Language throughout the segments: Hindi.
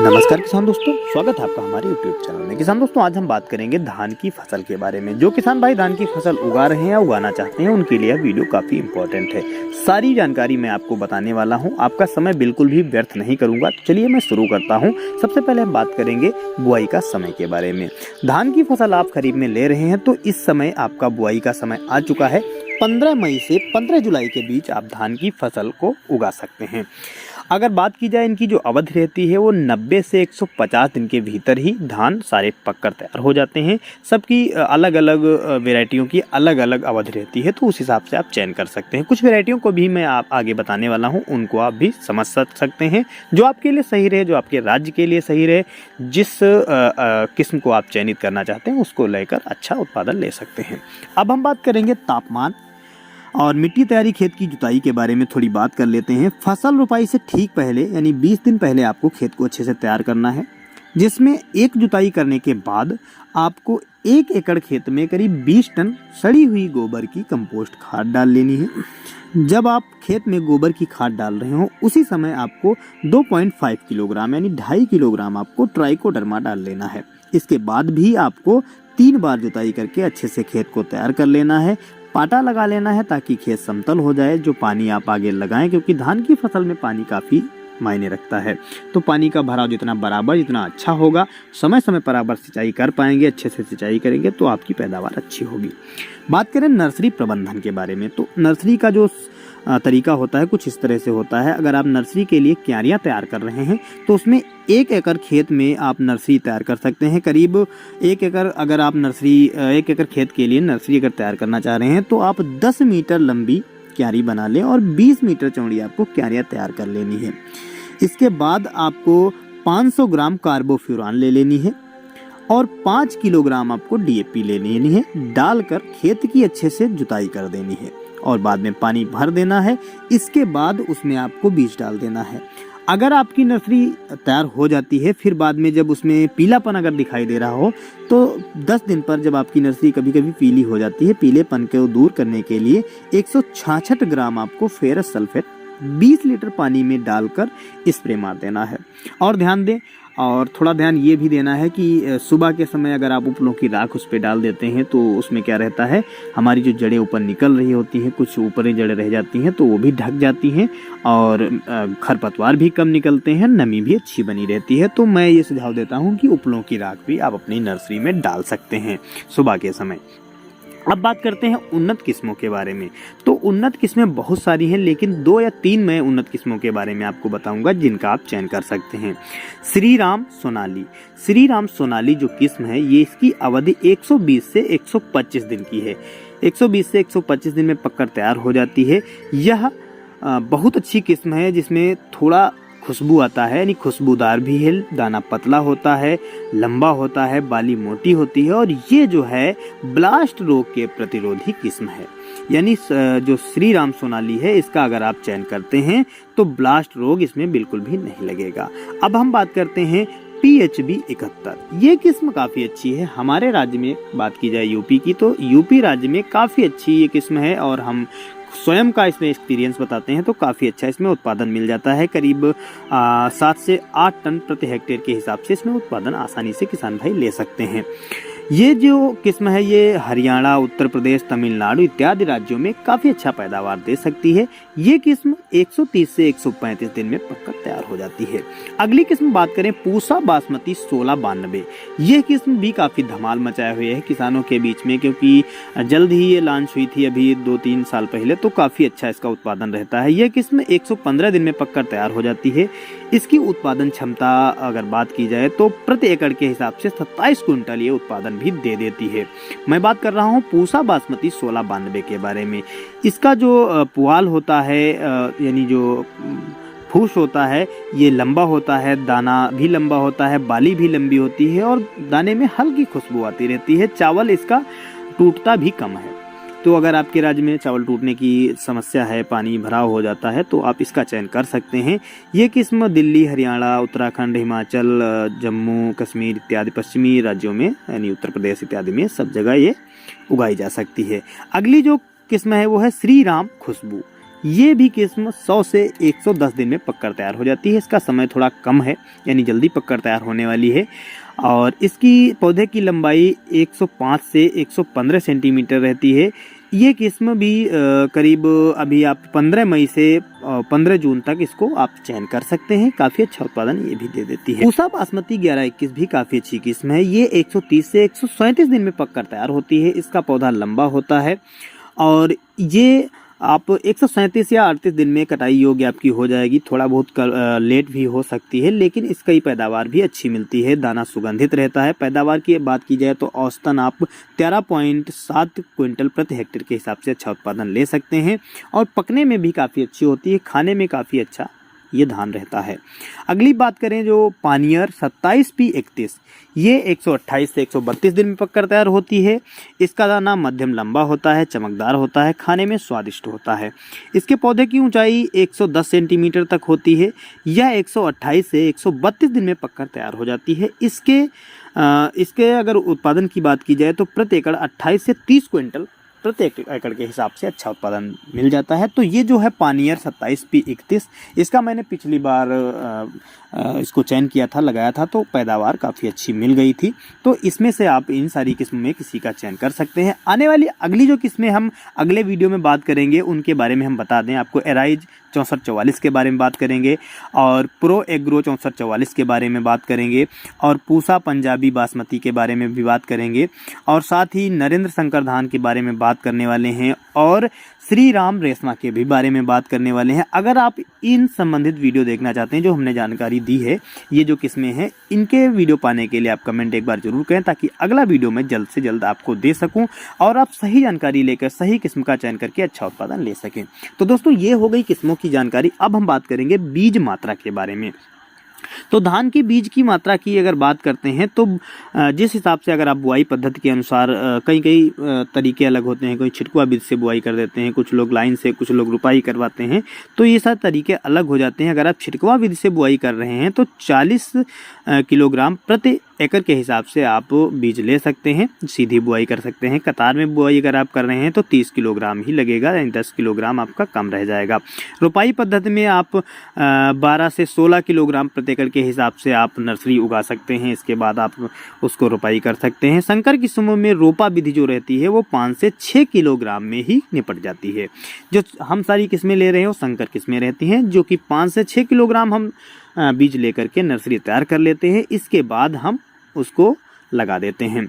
नमस्कार किसान दोस्तों, स्वागत है आपका हमारे YouTube चैनल में। किसान दोस्तों, आज हम बात करेंगे धान की फसल के बारे में। जो किसान भाई धान की फसल उगा रहे हैं या उगाना चाहते हैं, उनके लिए यह वीडियो काफी इंपॉर्टेंट है। सारी जानकारी मैं आपको बताने वाला हूं, आपका समय बिल्कुल भी व्यर्थ नहीं करूंगा। तो चलिए मैं शुरू करता हूं। सबसे पहले हम बात करेंगे बुआई का समय के बारे में। धान की फसल आप खरीफ में ले रहे हैं तो इस समय आपका बुआई का समय आ चुका है। 15 मई से 15 जुलाई के बीच आप धान की फसल को उगा सकते हैं। अगर बात की जाए इनकी जो अवधि रहती है वो 90 से 150 दिन के भीतर ही धान सारे पककर तैयार हो जाते हैं। सबकी अलग अलग वैरायटियों की अलग अलग अवधि रहती है, तो उस हिसाब से आप चयन कर सकते हैं। कुछ वैरायटियों को भी मैं आप आगे बताने वाला हूं, उनको आप भी समझ सकते हैं। जो आपके लिए सही रहे, जो आपके राज्य के लिए सही रहे, जिस किस्म को आप चयनित करना चाहते हैं उसको लेकर अच्छा उत्पादन ले सकते हैं। अब हम बात करेंगे तापमान और मिट्टी तैयारी, खेत की जुताई के बारे में थोड़ी बात कर लेते हैं। फसल रोपाई से ठीक पहले यानी 20 दिन पहले आपको खेत को अच्छे से तैयार करना है, जिसमें एक जुताई करने के बाद आपको 1 एकड़ खेत में करीब 20 टन सड़ी हुई गोबर की कंपोस्ट खाद डाल लेनी है। जब आप खेत में गोबर की खाद डाल रहे हो उसी समय आपको 2.5 किलोग्राम यानी 2.5 किलोग्राम आपको ट्राइकोडर्मा डाल लेना है। इसके बाद भी आपको 3 बार जुताई करके अच्छे से खेत को तैयार कर लेना है। पाटा लगा लेना है ताकि खेत समतल हो जाए। जो पानी आप आगे लगाएं, क्योंकि धान की फसल में पानी काफ़ी मायने रखता है, तो पानी का भराव जितना बराबर जितना अच्छा होगा, समय समय पर आप सिंचाई कर पाएंगे, अच्छे से सिंचाई करेंगे तो आपकी पैदावार अच्छी होगी। बात करें नर्सरी प्रबंधन के बारे में, तो नर्सरी का जो तरीका होता है कुछ इस तरह से होता है। अगर आप नर्सरी के लिए क्यारियां तैयार कर रहे हैं तो उसमें 1 एकड़ खेत में आप नर्सरी तैयार कर सकते हैं। करीब 1 एकड़ अगर आप 1 एकड़ खेत के लिए नर्सरी अगर तैयार करना चाह रहे हैं तो आप 10 मीटर लंबी क्यारी बना लें और 20 मीटर चौड़ी आपको क्यारियां तैयार कर लेनी है। इसके बाद आपको 500 ग्राम कार्बोफ्यूरान ले लेनी है और 5 किलोग्राम आपको DAP ले लेनी है। डालकर खेत की अच्छे से जुताई कर देनी है और बाद में पानी भर देना है। इसके बाद उसमें आपको बीज डाल देना है। अगर आपकी नर्सरी तैयार हो जाती है, फिर बाद में जब उसमें पीलापन अगर दिखाई दे रहा हो तो 10 दिन पर जब आपकी नर्सरी कभी कभी पीली हो जाती है, पीलेपन को दूर करने के लिए 166 ग्राम आपको फेरस सल्फेट 20 लीटर पानी में डालकर स्प्रे मार देना है। और ध्यान दें, और थोड़ा ध्यान ये भी देना है कि सुबह के समय अगर आप उपलों की राख उस पर डाल देते हैं तो उसमें क्या रहता है, हमारी जो जड़ें ऊपर निकल रही होती हैं, कुछ ऊपर ही जड़ें रह जाती हैं तो वो भी ढक जाती हैं और खरपतवार भी कम निकलते हैं, नमी भी अच्छी बनी रहती है। तो मैं ये सुझाव देता हूँ कि उपलों की राख भी आप अपनी नर्सरी में डाल सकते हैं सुबह के समय। अब बात करते हैं उन्नत किस्मों के बारे में। तो उन्नत किस्में बहुत सारी हैं, लेकिन 2 या 3 मैं उन्नत किस्मों के बारे में आपको बताऊंगा जिनका आप चयन कर सकते हैं। श्री राम सोनाली। श्री राम सोनाली जो किस्म है, ये इसकी अवधि 120 से 125 दिन की है। 120 से 125 दिन में पककर तैयार हो जाती है। यह बहुत अच्छी किस्म है जिसमें थोड़ा खुशबू आता है, यानी खुशबूदार भी है, दाना पतला होता है, लंबा होता है, बाली मोटी होती है और ये जो है ब्लास्ट रोग के प्रतिरोधी किस्म है। यानी जो श्री राम सोनाली है, इसका अगर आप चयन करते हैं तो ब्लास्ट रोग इसमें बिल्कुल भी नहीं लगेगा। अब हम बात करते हैं PHB 71। ये किस्म काफ़ी अच्छी है। हमारे राज्य में बात की जाए यूपी की, तो यूपी राज्य में काफ़ी अच्छी ये किस्म है और हम स्वयं का इसमें एक्सपीरियंस बताते हैं तो काफ़ी अच्छा इसमें उत्पादन मिल जाता है। करीब 7 से 8 टन प्रति हेक्टेयर के हिसाब से इसमें उत्पादन आसानी से किसान भाई ले सकते हैं। ये जो किस्म है ये हरियाणा, उत्तर प्रदेश, तमिलनाडु इत्यादि राज्यों में काफ़ी अच्छा पैदावार दे सकती है। ये किस्म 130 से 135 दिन में पककर तैयार हो जाती है। अगली किस्म बात करें पूसा बासमती 1692। ये किस्म भी काफ़ी धमाल मचाए हुए है किसानों के बीच में, क्योंकि जल्द ही ये लॉन्च हुई थी अभी 2-3 साल पहले, तो काफ़ी अच्छा इसका उत्पादन रहता है। यह किस्म 115 दिन में पककर तैयार हो जाती है। इसकी उत्पादन क्षमता अगर बात की जाए तो प्रति एकड़ के हिसाब से 27 कुंटल ये उत्पादन भी दे देती है। मैं बात कर रहा हूँ पूसा बासमती 1692 के बारे में। इसका जो पुआल होता है, यानी जो फूस होता है, ये लंबा होता है, दाना भी लंबा होता है, बाली भी लंबी होती है और दाने में हल्की खुशबू आती रहती है। चावल इसका टूटता भी कम है। तो अगर आपके राज्य में चावल टूटने की समस्या है, पानी भराव हो जाता है, तो आप इसका चयन कर सकते हैं। ये किस्म दिल्ली, हरियाणा, उत्तराखंड, हिमाचल, जम्मू कश्मीर इत्यादि पश्चिमी राज्यों में यानी उत्तर प्रदेश इत्यादि में सब जगह ये उगाई जा सकती है। अगली जो किस्म है वो है श्री राम खुशबू। ये भी किस्म 100 से 110 दिन में पककर तैयार हो जाती है। इसका समय थोड़ा कम है, यानी जल्दी पककर तैयार होने वाली है। और इसकी पौधे की लंबाई 105 से 115 सेंटीमीटर रहती है। ये किस्म भी करीब अभी आप 15 मई से 15 जून तक इसको आप चयन कर सकते हैं। काफ़ी अच्छा उत्पादन ये भी दे देती है। पूसा बासमती 1121 भी काफ़ी अच्छी किस्म है। ये 130 से 137 दिन में पककर तैयार होती है। इसका पौधा लंबा होता है और ये आप 137 या 38 दिन में कटाई योग्य आपकी हो जाएगी। थोड़ा बहुत लेट भी हो सकती है, लेकिन इसकी पैदावार भी अच्छी मिलती है। दाना सुगंधित रहता है। पैदावार की बात की जाए तो औसतन आप 13.7 क्विंटल प्रति हेक्टेयर के हिसाब से अच्छा उत्पादन ले सकते हैं और पकने में भी काफ़ी अच्छी होती है। खाने में काफ़ी अच्छा ये धान रहता है। अगली बात करें जो पानियर 27P31, ये 128 से 132 दिन में पककर तैयार होती है। इसका दाना मध्यम लंबा होता है, चमकदार होता है, खाने में स्वादिष्ट होता है। इसके पौधे की ऊंचाई 110 सेंटीमीटर तक होती है। यह 128 से 132 दिन में पककर तैयार हो जाती है। इसके अगर उत्पादन की बात की जाए तो प्रति एकड़ 28 से 30 क्विंटल प्रति एकड़ के हिसाब से अच्छा उत्पादन मिल जाता है। तो ये जो है पानियर 27P31, इसका मैंने पिछली बार इसको चयन किया था, लगाया था, तो पैदावार काफ़ी अच्छी मिल गई थी। तो इसमें से आप इन सारी किस्मों में किसी का चयन कर सकते हैं। आने वाली अगली जो किस्में हम अगले वीडियो में बात करेंगे उनके बारे में हम बता दें आपको। एराइज 6444 के बारे में बात करेंगे और प्रो एग्रो 6444 के बारे में बात करेंगे और पूसा पंजाबी बासमती के बारे में भी बात करेंगे और साथ ही नरेंद्र शंकर धान के बारे में बात करने वाले हैं और श्री राम रेशमा के भी बारे में बात करने वाले हैं। अगर आप इन संबंधित वीडियो देखना चाहते हैं जो हमने जानकारी दी है, ये जो किस्में हैं, इनके वीडियो पाने के लिए आप कमेंट एक बार जरूर करें ताकि अगला वीडियो मैं जल्द से जल्द आपको दे सकूं और आप सही जानकारी लेकर सही किस्म का चयन करके अच्छा उत्पादन ले सकें। तो दोस्तों ये हो गई किस्मों की जानकारी। अब हम बात करेंगे बीज मात्रा के बारे में। तो धान के बीज की मात्रा की अगर बात करते हैं तो जिस हिसाब से अगर आप बुआई पद्धति के अनुसार कई तरीके अलग होते हैं। कोई छिटकुआ बीज से बुआई कर देते हैं, कुछ लोग लाइन से, कुछ लोग रुपाई करवाते हैं, तो ये सारे तरीके अलग हो जाते हैं। अगर आप छिटकुआ विधि से बुआई कर रहे हैं तो 40 किलोग्राम प्रति एकड़ के हिसाब से आप बीज ले सकते हैं। सीधी बुआई कर सकते हैं। कतार में बुआई अगर आप कर रहे हैं तो 30 किलोग्राम ही लगेगा, यानी 10 किलोग्राम आपका कम रह जाएगा। रुपाई पद्धति में आप 12 से 16 किलोग्राम प्रति एकड़ के हिसाब से आप नर्सरी उगा सकते हैं। इसके बाद आप उसको रुपाई कर सकते हैं। संकर किस्मों में रोपा विधि जो रहती है वो 5 से 6 किलोग्राम में ही निपट जाती है। जो हम सारी किस्में ले रहे हैं वो संकर किस्में रहती हैं, जो कि 5 से 6 किलोग्राम हम बीज लेकर के नर्सरी तैयार कर लेते हैं। इसके बाद हम उसको लगा देते हैं।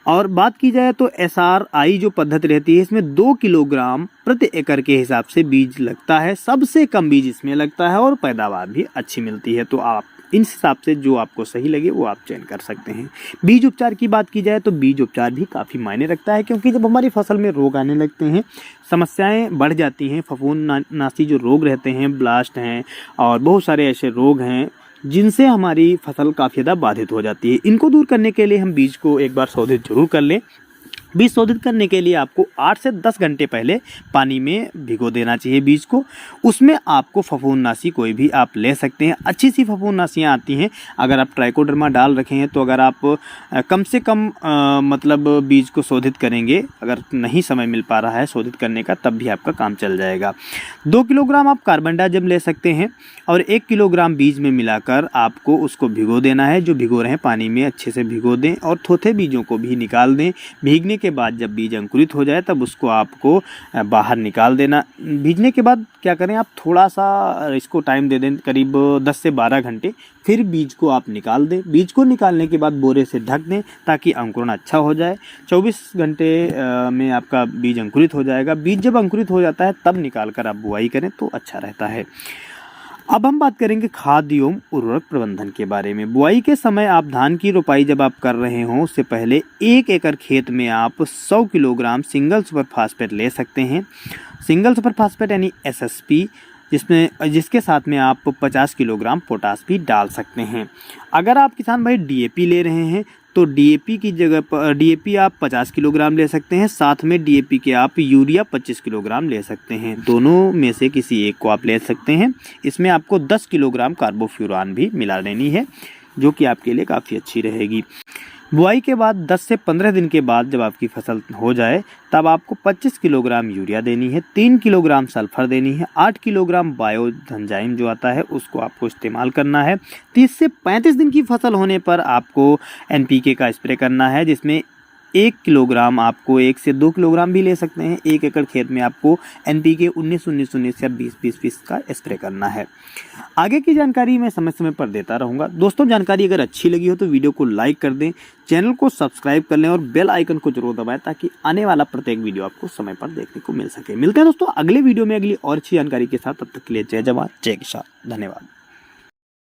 और बात की जाए तो SRI जो पद्धति रहती है, इसमें 2 किलोग्राम प्रति एकड़ के हिसाब से बीज लगता है। सबसे कम बीज इसमें लगता है और पैदावार भी अच्छी मिलती है। तो आप इन हिसाब से जो आपको सही लगे वो आप चयन कर सकते हैं। बीज उपचार की बात की जाए तो बीज उपचार भी काफ़ी मायने रखता है, क्योंकि जब हमारी फसल में रोग आने लगते हैं, समस्याएं बढ़ जाती हैं। फफूंदनाशी जो रोग रहते हैं, ब्लास्ट हैं और बहुत सारे ऐसे रोग हैं जिनसे हमारी फसल काफ़ी ज़्यादा बाधित हो जाती है। इनको दूर करने के लिए हम बीज को एक बार शोधित जरूर कर लें। बीज शोधित करने के लिए आपको 8 से 10 घंटे पहले पानी में भिगो देना चाहिए बीज को। उसमें आपको फफूंदनाशी कोई भी आप ले सकते हैं। अच्छी सी फफूंदनाशियाँ आती हैं। अगर आप ट्राइकोडर्मा डाल रखे हैं तो अगर आप कम से कम मतलब बीज को शोधित करेंगे, अगर नहीं समय मिल पा रहा है शोधित करने का, तब भी आपका काम चल जाएगा। 2 किलोग्राम आप कार्बनडाजिम ले सकते हैं और 1 किलोग्राम बीज में मिलाकर आपको उसको भिगो देना है। जो भिगो रहे हैं पानी में अच्छे से भिगो दें और थोथे बीजों को भी निकाल दें। भीगने के बाद जब बीज अंकुरित हो जाए तब उसको आपको बाहर निकाल देना। भीगने के बाद क्या करें, आप थोड़ा सा इसको टाइम दे दें, करीब 10 से 12 घंटे, फिर बीज को आप निकाल दें। बीज को निकालने के बाद बोरे से ढक दें ताकि अंकुरण अच्छा हो जाए। 24 घंटे में आपका बीज अंकुरित हो जाएगा। बीज जब अंकुरित हो जाता है तब निकाल कर आप बुआई करें तो अच्छा रहता है। अब हम बात करेंगे खाद एवं उर्वरक प्रबंधन के बारे में। बुआई के समय आप धान की रोपाई जब आप कर रहे हों उससे पहले 1 एकड़ खेत में आप 100 किलोग्राम सिंगल सुपर फास्फेट ले सकते हैं। सिंगल सुपर फास्फेट यानी SSP, जिसके साथ में आप 50 किलोग्राम पोटास भी डाल सकते हैं। अगर आप किसान भाई DAP ले रहे हैं तो DAP की जगह पर DAP आप 50 किलोग्राम ले सकते हैं। साथ में DAP के आप यूरिया 25 किलोग्राम ले सकते हैं। दोनों में से किसी एक को आप ले सकते हैं। इसमें आपको 10 किलोग्राम कार्बोफ्यूरान भी मिला लेनी है, जो कि आपके लिए काफ़ी अच्छी रहेगी। बुआई के बाद 10 से 15 दिन के बाद जब आपकी फसल हो जाए तब आपको 25 किलोग्राम यूरिया देनी है, 3 किलोग्राम सल्फर देनी है, 8 किलोग्राम बायोधनजाइम जो आता है उसको आपको इस्तेमाल करना है। 30 से 35 दिन की फसल होने पर आपको NPK का स्प्रे करना है, जिसमें 1 किलोग्राम आपको 1 से 2 किलोग्राम भी ले सकते हैं। 1 एकड़ खेत में आपको NPK 19-19-19 या 20-20-20 का स्प्रे करना है। आगे की जानकारी मैं समय समय पर देता रहूँगा। दोस्तों, जानकारी अगर अच्छी लगी हो तो वीडियो को लाइक कर दें, चैनल को सब्सक्राइब कर लें और बेल आइकन को जरूर दबाएं ताकि आने वाला प्रत्येक वीडियो आपको समय पर देखने को मिल सके। मिलते हैं दोस्तों अगले वीडियो में अगली और अच्छी जानकारी के साथ। तब तक के लिए जय जवान जय किसान, धन्यवाद।